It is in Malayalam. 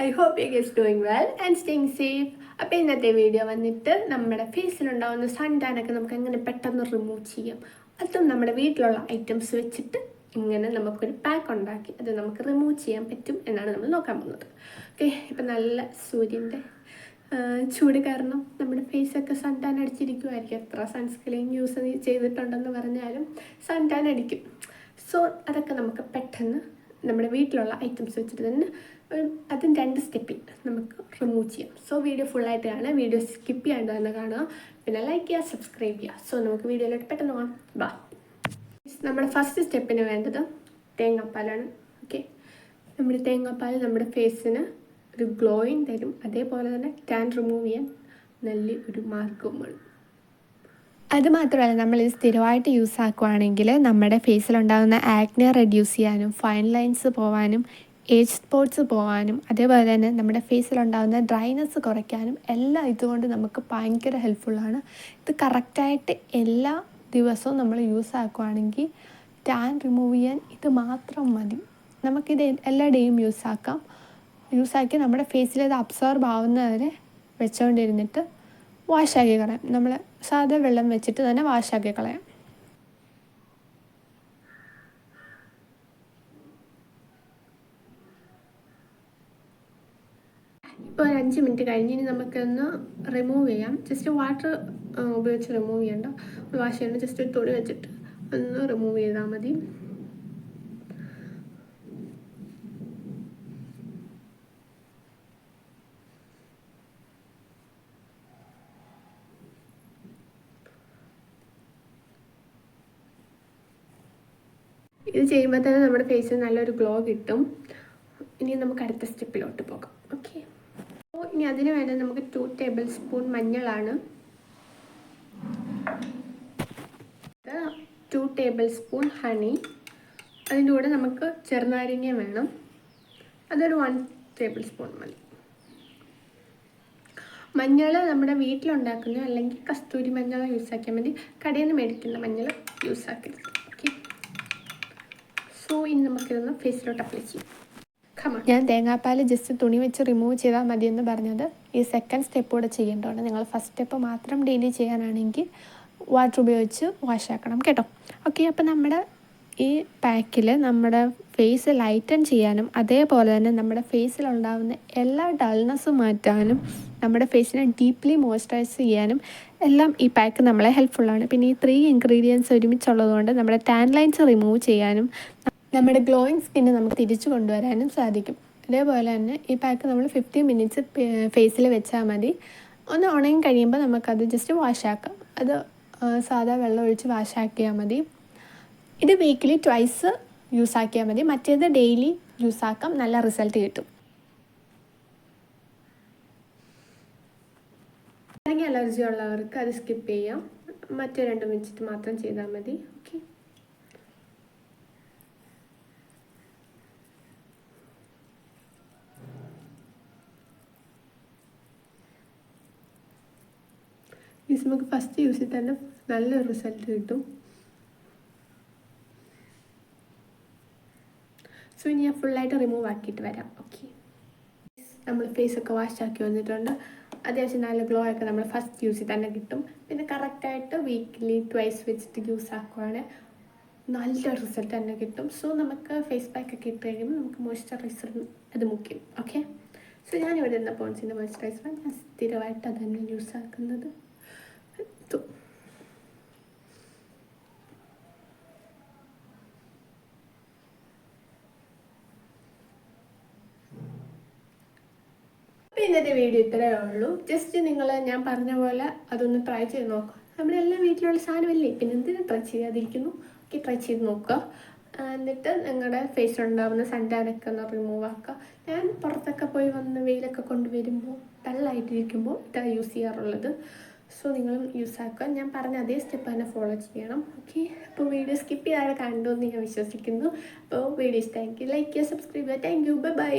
I hope you guys doing well and staying safe. അപ്പോൾ ഇന്നത്തെ വീഡിയോ വന്നിട്ട് നമ്മുടെ ഫേസിലുണ്ടാകുന്ന സൺ ടാനൊക്കെ നമുക്ക് എങ്ങനെ പെട്ടെന്ന് റിമൂവ് ചെയ്യാം, അതും നമ്മുടെ വീട്ടിലുള്ള ഐറ്റംസ് വെച്ചിട്ട് ഇങ്ങനെ നമുക്കൊരു പാക്ക് ഉണ്ടാക്കി അത് നമുക്ക് റിമൂവ് ചെയ്യാൻ പറ്റും എന്നാണ് നമ്മൾ നോക്കാൻ പോകുന്നത്. ഓക്കെ, ഇപ്പം നല്ല സൂര്യൻ്റെ ചൂട് കാരണം നമ്മുടെ ഫേസൊക്കെ സൺ ടാൻ അടിച്ചിരിക്കുമായിരിക്കും. എത്ര സൺസ്ക്രീൻ യൂസ് ചെയ്തിട്ടുണ്ടെന്ന് പറഞ്ഞാലും സൺ ടാൻ അടിക്കും. സോ അതൊക്കെ നമുക്ക് പെട്ടെന്ന് നമ്മുടെ വീട്ടിലുള്ള ഐറ്റംസ് വെച്ചിട്ട് തന്നെ അതും 2 സ്റ്റെപ്പിൽ നമുക്ക് റിമൂവ് ചെയ്യാം. സോ വീഡിയോ ഫുള്ളായിട്ട് കാണുക, വീഡിയോ സ്കിപ്പ് ചെയ്യാണ്ട് തന്നെ കാണുക, പിന്നെ ലൈക്ക് ചെയ്യുക, സബ്സ്ക്രൈബ് ചെയ്യുക. സോ നമുക്ക് വീഡിയോയിലോട്ട് പെട്ടെന്ന് പോകാം. ബാ, നമ്മുടെ ഫസ്റ്റ് സ്റ്റെപ്പിന് വേണ്ടത് തേങ്ങാപ്പാലാണ്. ഓക്കെ, നമ്മുടെ തേങ്ങാപ്പാൽ നമ്മുടെ ഫേസിന് ഒരു ഗ്ലോയിങ് തരും, അതേപോലെ തന്നെ ടാൻ റിമൂവ് ചെയ്യാൻ നല്ലൊരു മാർഗവുമാണ്. അതുമാത്രമല്ല, നമ്മളിത് സ്ഥിരമായിട്ട് യൂസ് ആക്കുവാണെങ്കിൽ നമ്മുടെ ഫേസിലുണ്ടാകുന്ന ആക്നെ റെഡ്യൂസ് ചെയ്യാനും ഫൈൻ ലൈൻസ് പോകാനും ഏജ് സ്പോട്ട്സ് പോകാനും അതേപോലെ തന്നെ നമ്മുടെ ഫേസിലുണ്ടാകുന്ന ഡ്രൈനെസ് കുറയ്ക്കാനും എല്ലാം ഇതുകൊണ്ട് നമുക്ക് ഭയങ്കര ഹെൽപ്ഫുള്ളാണ്. ഇത് കറക്റ്റായിട്ട് എല്ലാ ദിവസവും നമ്മൾ യൂസ് ആക്കുവാണെങ്കിൽ ടാൻ റിമൂവ് ചെയ്യാൻ ഇത് മാത്രം മതി. നമുക്കിത് എല്ലാ ഡേയും യൂസാക്കി നമ്മുടെ ഫേസിൽ ഇത് അബ്സോർബ് ആവുന്നവരെ വെച്ചുകൊണ്ടിരുന്നിട്ട് വാഷാക്കി കളയാം. നമ്മൾ സാധാ വെള്ളം വെച്ചിട്ട് തന്നെ വാഷാക്കി കളയാം. ഇപ്പോൾ ഒരു 5 മിനിറ്റ് കഴിഞ്ഞ് ഇനി നമുക്കൊന്ന് റിമൂവ് ചെയ്യാം. ജസ്റ്റ് വാട്ടർ ഉപയോഗിച്ച് റിമൂവ് ചെയ്യണ്ട, വാഷ് ചെയ്യണ്ട, ജസ്റ്റ് ഒരു തുണി വെച്ചിട്ട് ഒന്ന് റിമൂവ് ചെയ്താൽ മതി. ഇത് ചെയ്യുമ്പോൾ തന്നെ നമ്മുടെ ഫേസിൽ നല്ലൊരു ഗ്ലോ കിട്ടും. ഇനി നമുക്ക് അടുത്ത സ്റ്റെപ്പിലോട്ട് പോകാം. ഓക്കെ, അപ്പോൾ ഇനി അതിന് വേണ്ടത് നമുക്ക് 2 ടേബിൾ സ്പൂൺ മഞ്ഞളാണ്, 2 ടേബിൾ സ്പൂൺ ഹണി, അതിൻ്റെ കൂടെ നമുക്ക് ചെറുനാരങ്ങ വേണം, അതൊരു 1 ടേബിൾ സ്പൂൺ മതി. മഞ്ഞൾ നമ്മുടെ വീട്ടിലുണ്ടാക്കുന്ന അല്ലെങ്കിൽ കസ്തൂരി മഞ്ഞൾ യൂസാക്കിയാൽ മതി, കടയിൽ നിന്ന് മേടിക്കുന്ന മഞ്ഞൾ യൂസാക്കരുത്. ഓക്കെ, സോ ഇനി നമുക്കിതൊന്ന് ഫേസിലോട്ട് അപ്ലൈ ചെയ്യാം. ഞാൻ തേങ്ങാപ്പാൽ ജസ്റ്റ് തുണി വെച്ച് റിമൂവ് ചെയ്താൽ മതിയെന്ന് പറഞ്ഞത് ഈ സെക്കൻഡ് സ്റ്റെപ്പ് കൂടെ ചെയ്യേണ്ടതാണ്. നിങ്ങൾ ഫസ്റ്റ് സ്റ്റെപ്പ് മാത്രം ഡെയിലി ചെയ്യാനാണെങ്കിൽ വാട്ടർ ഉപയോഗിച്ച് വാഷ് ആക്കണം കേട്ടോ. ഓക്കെ, അപ്പോൾ നമ്മുടെ ഈ പാക്കിൽ നമ്മുടെ ഫേസ് ലൈറ്റൻ ചെയ്യാനും അതേപോലെ തന്നെ നമ്മുടെ ഫേസിലുണ്ടാകുന്ന എല്ലാ ഡൾനെസ്സും മാറ്റാനും നമ്മുടെ ഫേസിനെ ഡീപ്ലി മോയ്സ്ചറൈസ് ചെയ്യാനും എല്ലാം ഈ പാക്ക് നമ്മളെ ഹെൽപ്ഫുള്ളാണ്. പിന്നെ ഈ 3 ഇൻഗ്രീഡിയൻസ് ഒരുമിച്ചുള്ളതുകൊണ്ട് നമ്മുടെ ടാൻ ലൈൻസ് റിമൂവ് ചെയ്യാനും നമ്മുടെ ഗ്ലോയിങ് സ്കിന്ന് നമുക്ക് തിരിച്ചു കൊണ്ടുവരാനും സാധിക്കും. അതേപോലെ തന്നെ ഈ പാക്ക് നമ്മൾ 15 മിനിറ്റ്സ് ഫേസിൽ വെച്ചാൽ മതി. ഒന്ന് ഉണങ്ങി കഴിയുമ്പോൾ നമുക്കത് ജസ്റ്റ് വാഷാക്കാം. അത് സാധാ വെള്ളം ഒഴിച്ച് വാഷാക്കിയാൽ മതി. ഇത് വീക്കിലി 2 യൂസാക്കിയാൽ മതി, മറ്റേത് ഡെയിലി യൂസാക്കാം, നല്ല റിസൾട്ട് കിട്ടും. അല്ലെങ്കിൽ അലർജി ഉള്ളവർക്ക് അത് സ്കിപ്പ് ചെയ്യാം, മറ്റേ 2 വെച്ചിട്ട് മാത്രം ചെയ്താൽ മതി. ഓക്കെ, നമുക്ക് ഫസ്റ്റ് യൂസിൽ തന്നെ നല്ലൊരു റിസൾട്ട് കിട്ടും. സോ ഇനി ഞാൻ ഫുള്ളായിട്ട് റിമൂവ് ആക്കിയിട്ട് വരാം. ഓക്കെ, നമ്മൾ ഫേസൊക്കെ വാഷാക്കി വന്നിട്ടുണ്ട്. അത്യാവശ്യം നല്ല ഗ്ലോ ഒക്കെ നമ്മൾ ഫസ്റ്റ് യൂസിൽ തന്നെ കിട്ടും. പിന്നെ കറക്റ്റായിട്ട് വീക്കിലി 2 വെച്ചിട്ട് യൂസ് ആക്കുവാണെങ്കിൽ നല്ല റിസൾട്ട് തന്നെ കിട്ടും. സോ നമുക്ക് ഫേസ് പാക്ക് ഒക്കെ ഇട്ട് കഴിയുമ്പോൾ നമുക്ക് മോയ്സ്ചറൈസർ അത് മുഖ്യം. ഓക്കെ, സോ ഞാനിവിടെ ഇരുന്ന പോൺസിൻ്റെ മോയ്സ്ചറൈസർ ഞാൻ സ്ഥിരമായിട്ട് അത് തന്നെ യൂസ് ആക്കുന്നത്. ഇന്നത്തെ വീഡിയോ ഇത്രയേ ഉള്ളൂ. ജസ്റ്റ് ഞാൻ പറഞ്ഞ പോലെ അതൊന്ന് ട്രൈ ചെയ്ത് നോക്കുക. നമ്മുടെ എല്ലാം വീട്ടിലുള്ള സാധനമല്ലേ, പിന്നെ എന്തിനും ട്രൈ ചെയ്യാതിരിക്കുന്നു. ഓക്കെ, ട്രൈ ചെയ്ത് നോക്കുക. എന്നിട്ട് നിങ്ങളുടെ ഫേസിലുണ്ടാകുന്ന സൺടാനൊക്കെ ഒന്ന് റിമൂവ് ആക്കുക. ഞാൻ പുറത്തൊക്കെ പോയി വന്ന് വെയിലൊക്കെ കൊണ്ടുവരുമ്പോൾ ഡള്ളായിട്ടിരിക്കുമ്പോൾ ഇതാണ് യൂസ് ചെയ്യാറുള്ളത്. സോ നിങ്ങളും യൂസ് ആക്കുക. ഞാൻ പറഞ്ഞ അതേ സ്റ്റെപ്പ് തന്നെ ഫോളോ ചെയ്യണം. ഓക്കെ, അപ്പോൾ വീഡിയോ സ്കിപ്പ് ചെയ്യാതെ കണ്ടു എന്ന് ഞാൻ വിശ്വസിക്കുന്നു. അപ്പോൾ വീഡിയോ ഇഷ്ടമായെങ്കിൽ ലൈക്ക് ചെയ്യുക, സബ്സ്ക്രൈബ് ചെയ്യുക. Thank you, by.